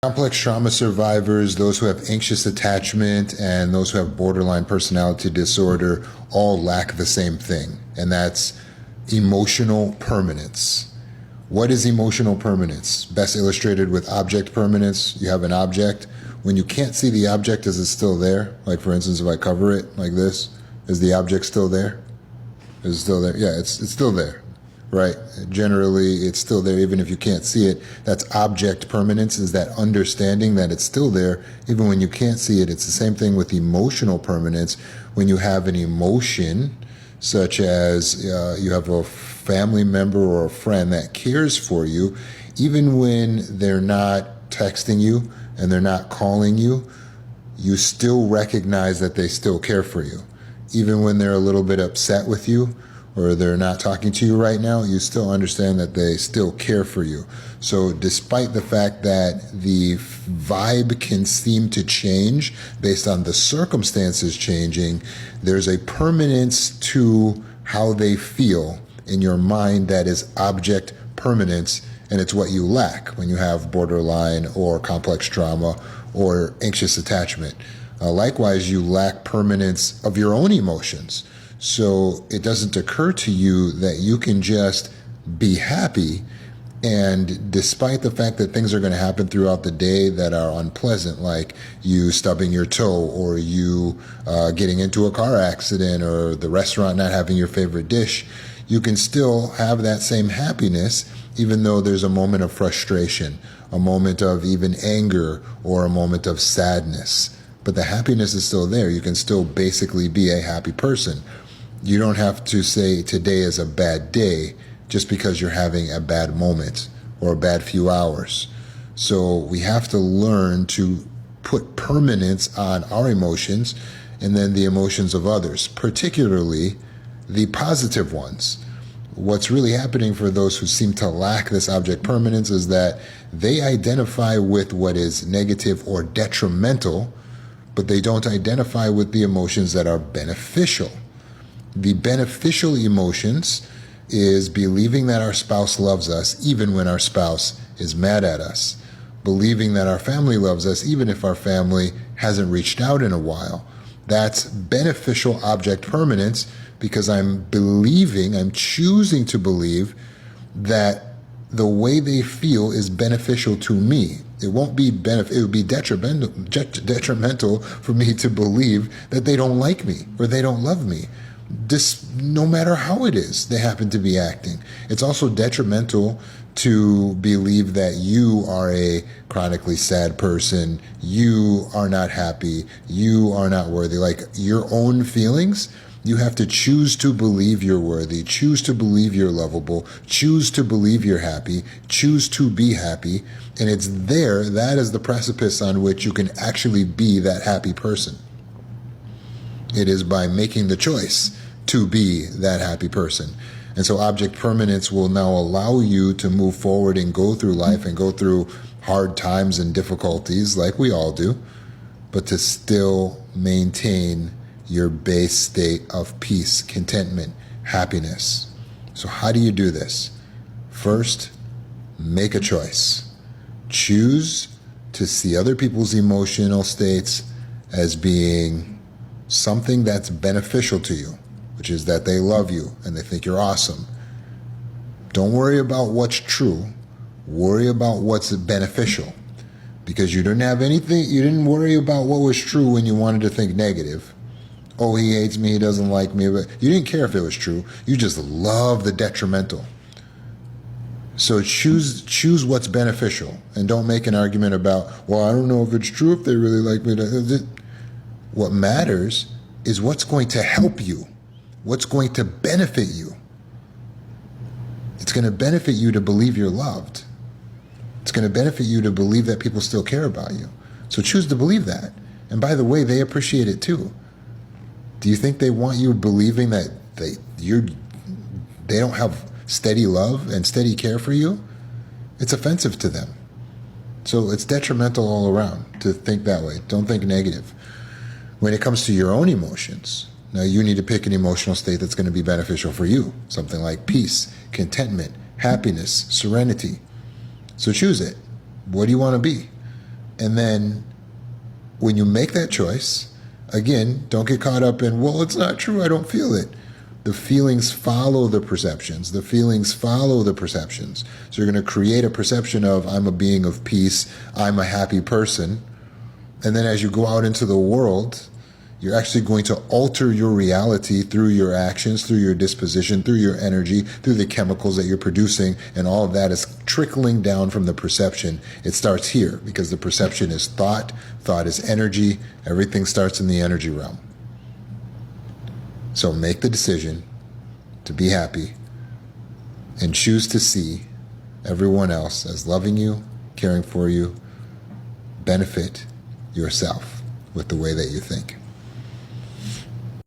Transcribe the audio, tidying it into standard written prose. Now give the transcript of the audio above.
Complex trauma survivors, those who have anxious attachment, and those who have borderline personality disorder all lack the same thing, and that's emotional permanence. What is emotional permanence? Best illustrated with object permanence. You have an object. When you can't see the object, is it still there? Like, for instance, if I cover it like this, is the object still there? Is it still there? Yeah, it's still there. Right? Generally, it's still there even if you can't see it. That's object permanence, is that understanding that it's still there even when you can't see it. It's the same thing with emotional permanence. When you have an emotion, such as you have a family member or a friend that cares for you, even when they're not texting you and they're not calling you, you still recognize that they still care for you. Even when they're a little bit upset with you, or they're not talking to you right now, you still understand that they still care for you. So despite the fact that the vibe can seem to change based on the circumstances changing, there's a permanence to how they feel in your mind that is object permanence, and it's what you lack when you have borderline or complex trauma or anxious attachment. Likewise, you lack permanence of your own emotions. So it doesn't occur to you that you can just be happy, and despite the fact that things are going to happen throughout the day that are unpleasant, like you stubbing your toe, or you getting into a car accident, or the restaurant not having your favorite dish, you can still have that same happiness even though there's a moment of frustration, a moment of even anger, or a moment of sadness. But the happiness is still there. You can still basically be a happy person. You don't have to say today is a bad day just because you're having a bad moment or a bad few hours. So we have to learn to put permanence on our emotions and then the emotions of others, particularly the positive ones. What's really happening for those who seem to lack this object permanence is that they identify with what is negative or detrimental, but they don't identify with the emotions that are beneficial. The beneficial emotions is believing that our spouse loves us even when our spouse is mad at us. Believing that our family loves us even if our family hasn't reached out in a while. That's beneficial object permanence, because I'm choosing to believe that the way they feel is beneficial to me. It won't be it would be detrimental for me to believe that they don't like me or they don't love me. No matter how it is they happen to be acting. It's also detrimental to believe that you are a chronically sad person, you are not happy, you are not worthy. Like your own feelings, you have to choose to believe you're worthy, choose to believe you're lovable, choose to believe you're happy, choose to be happy. And it's there, that is the precipice on which you can actually be that happy person. It is by making the choice to be that happy person. And so object permanence will now allow you to move forward and go through life and go through hard times and difficulties like we all do, but to still maintain your base state of peace, contentment, happiness. So how do you do this? First, make a choice. Choose to see other people's emotional states as being something that's beneficial to you, which is that they love you and they think you're awesome. Don't worry about what's true. Worry about what's beneficial, because you didn't worry about what was true when you wanted to think negative. Oh, he hates me, he doesn't like me, but you didn't care if it was true. You just love the detrimental. So choose what's beneficial, and don't make an argument about, well, I don't know if it's true if they really like me. What matters is what's going to help you, what's going to benefit you. It's going to benefit you to believe you're loved. It's going to benefit you to believe that people still care about you. So choose to believe that. And by the way, they appreciate it too. Do you think they want you believing that they don't have steady love and steady care for you? It's offensive to them. So it's detrimental all around to think that way. Don't think negative. When it comes to your own emotions, now you need to pick an emotional state that's going to be beneficial for you. Something like peace, contentment, happiness, serenity. So choose it. What do you want to be? And then when you make that choice, again, don't get caught up in, well, it's not true, I don't feel it. The feelings follow the perceptions. The feelings follow the perceptions. So you're going to create a perception of, I'm a being of peace, I'm a happy person. And then as you go out into the world, you're actually going to alter your reality through your actions, through your disposition, through your energy, through the chemicals that you're producing, and all of that is trickling down from the perception. It starts here because the perception is thought, thought is energy, everything starts in the energy realm. So make the decision to be happy and choose to see everyone else as loving you, caring for you, benefit yourself with the way that you think.